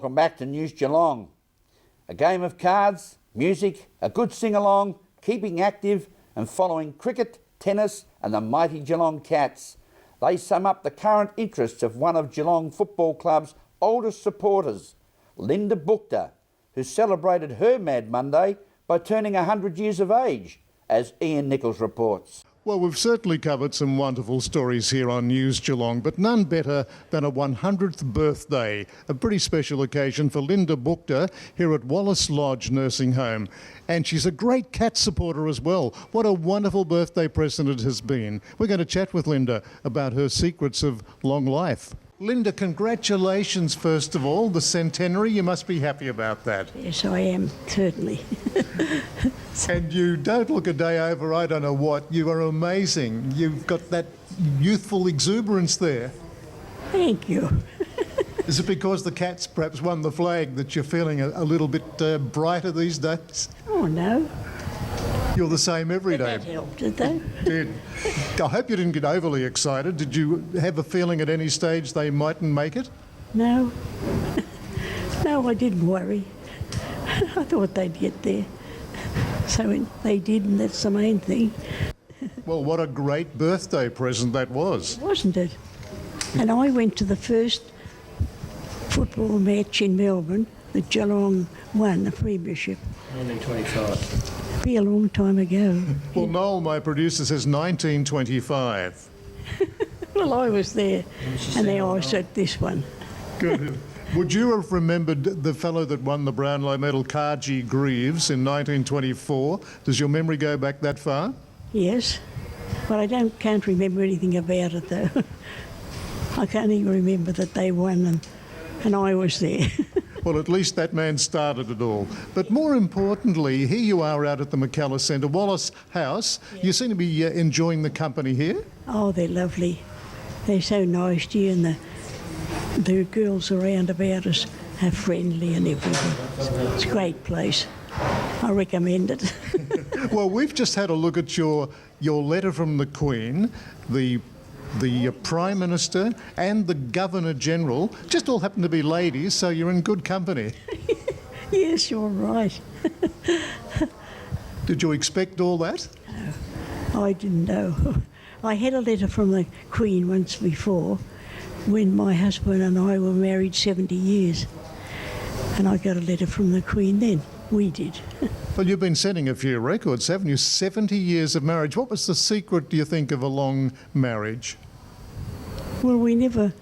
Welcome back to News Geelong. A game of cards, music, a good sing-along, keeping active and following cricket, tennis and the mighty Geelong Cats. They sum up the current interests of one of Geelong Football Club's oldest supporters, Linda Buchter, who celebrated her Mad Monday by turning 100 years of age, as Ian Nichols reports. Well, we've certainly covered some wonderful stories here on News Geelong, but none better than a 100th birthday, a pretty special occasion for Linda Buchter here at Wallace Lodge Nursing Home. And she's a great cat supporter as well. What a wonderful birthday present it has been. We're going to chat with Linda about her secrets of long life. Linda, congratulations first of all, the centenary. You must be happy about that. Yes, I am, certainly. And you don't look a day over, I don't know what. You are amazing. You've got that youthful exuberance there. Thank you. Is it because the Cats perhaps won the flag that you're feeling a little bit brighter these days? Oh, no. You're the same every day. That helped, did they? Did. I hope you didn't get overly excited. Did you have a feeling at any stage they mightn't make it? No. No, I didn't worry. I thought they'd get there. So they did, and that's the main thing. Well, what a great birthday present that was. Wasn't it? And I went to the first football match in Melbourne that Geelong won the premiership. 1925. Be a long time ago. Well, Noel, my producer, says 1925. Well, I was there, and then I was at this one. Good. Would you have remembered the fellow that won the Brownlow medal, Cargie Greaves, in 1924? Does your memory go back that far? Yes, but I can't remember anything about it, though. I can't even remember that they won, and I was there. Well, at least that man started it all. But more importantly, here you are out at the McCallum Centre, Wallace House. Yeah. You seem to be enjoying the company here. Oh, they're lovely. They're so nice to you, and the girls around about us are friendly and everything. It's a great place. I recommend it. Well, we've just had a look at your letter from the Queen, the Prime Minister and the Governor-General. Just all happen to be ladies, so you're in good company. Yes, you're right. Did you expect all that? No, I didn't know. I had a letter from the Queen once before when my husband and I were married 70 years. And I got a letter from the Queen then. We did. Well, you've been setting a few records, haven't you? 70 years of marriage. What was the secret, do you think, of a long marriage? Well, we never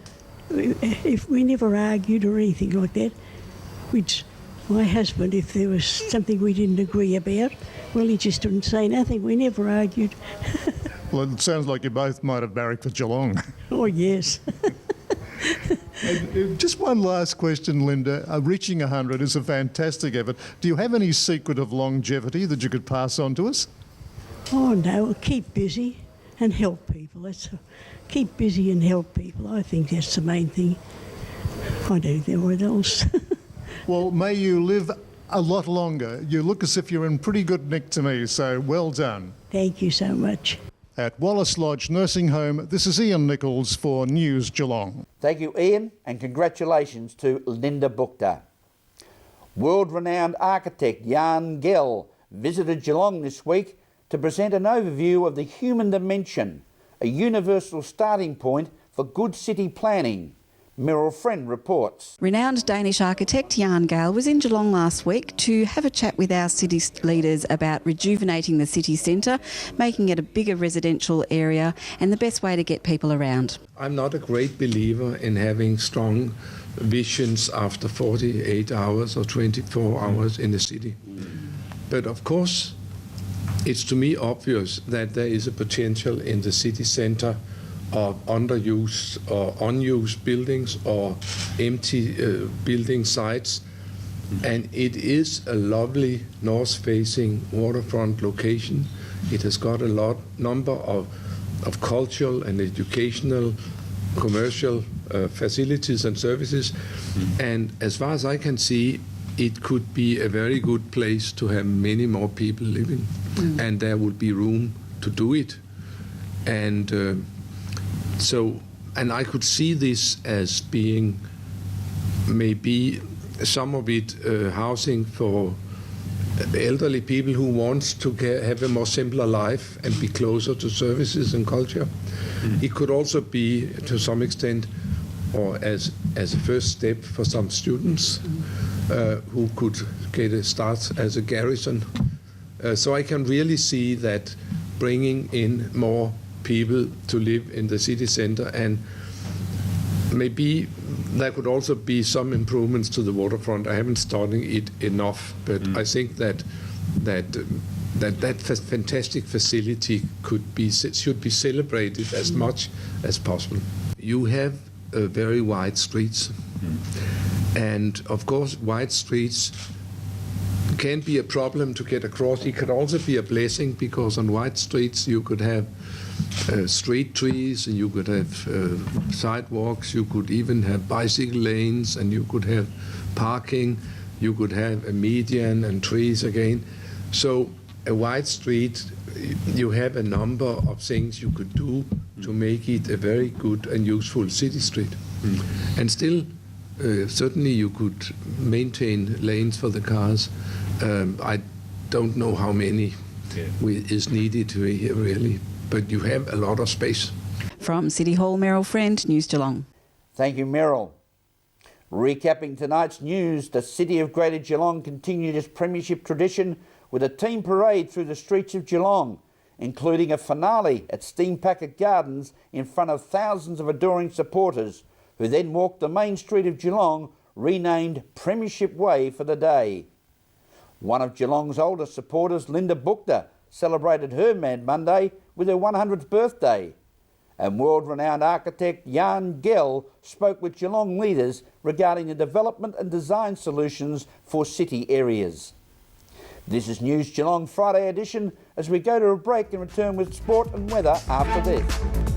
argued or anything like that. My husband, if there was something we didn't agree about, well, he just didn't say nothing. We never argued. Well, it sounds like you both might have married for Geelong. Oh, yes. Just one last question, Linda. Reaching 100 is a fantastic effort. Do you have any secret of longevity that you could pass on to us? Oh, no. Keep busy and help people. Keep busy and help people. I think that's the main thing. I don't know what else. Well, may you live a lot longer. You look as if you're in pretty good nick to me, so well done. Thank you so much. At Wallace Lodge Nursing Home, this is Ian Nichols for News Geelong. Thank you, Ian, and congratulations to Linda Buchter. World-renowned architect Jan Gehl visited Geelong this week to present an overview of the human dimension, a universal starting point for good city planning. Meryl Friend reports. Renowned Danish architect Jan Gehl was in Geelong last week to have a chat with our city leaders about rejuvenating the city centre, making it a bigger residential area and the best way to get people around. I'm not a great believer in having strong visions after 48 hours or 24 hours in the city. But of course, it's to me obvious that there is a potential in the city centre of underused or unused buildings or empty building sites. And it is a lovely north-facing waterfront location. It has got a number of cultural and educational, commercial facilities and services. And as far as I can see, it could be a very good place to have many more people living. And there would be room to do it. And and I could see this as being maybe some of it housing for elderly people who want to have a more simpler life and be closer to services and culture. It could also be, to some extent, or as a first step for some students who could get a start as a garrison. So I can really see that bringing in more people to live in the city centre, and maybe there could also be some improvements to the waterfront. I haven't studied it enough, but I think that fantastic facility should be celebrated as much as possible. You have very wide streets, and of course wide streets can be a problem to get across. It could also be a blessing, because on wide streets you could have street trees, and you could have sidewalks, you could even have bicycle lanes, and you could have parking, you could have a median and trees again. So a wide street, you have a number of things you could do to make it a very good and useful city street. And still, certainly you could maintain lanes for the cars. I don't know how many is needed here, really, but you have a lot of space. From City Hall, Meryl Friend, News Geelong. Thank you, Meryl. Recapping tonight's news, the City of Greater Geelong continued its premiership tradition with a team parade through the streets of Geelong, including a finale at Steam Packet Gardens in front of thousands of adoring supporters, who then walked the main street of Geelong, renamed Premiership Way, for the day. One of Geelong's oldest supporters, Linda Buchter, celebrated her Mad Monday with her 100th birthday. And world-renowned architect Jan Gehl spoke with Geelong leaders regarding the development and design solutions for city areas. This is News Geelong Friday edition, as we go to a break and return with sport and weather after this.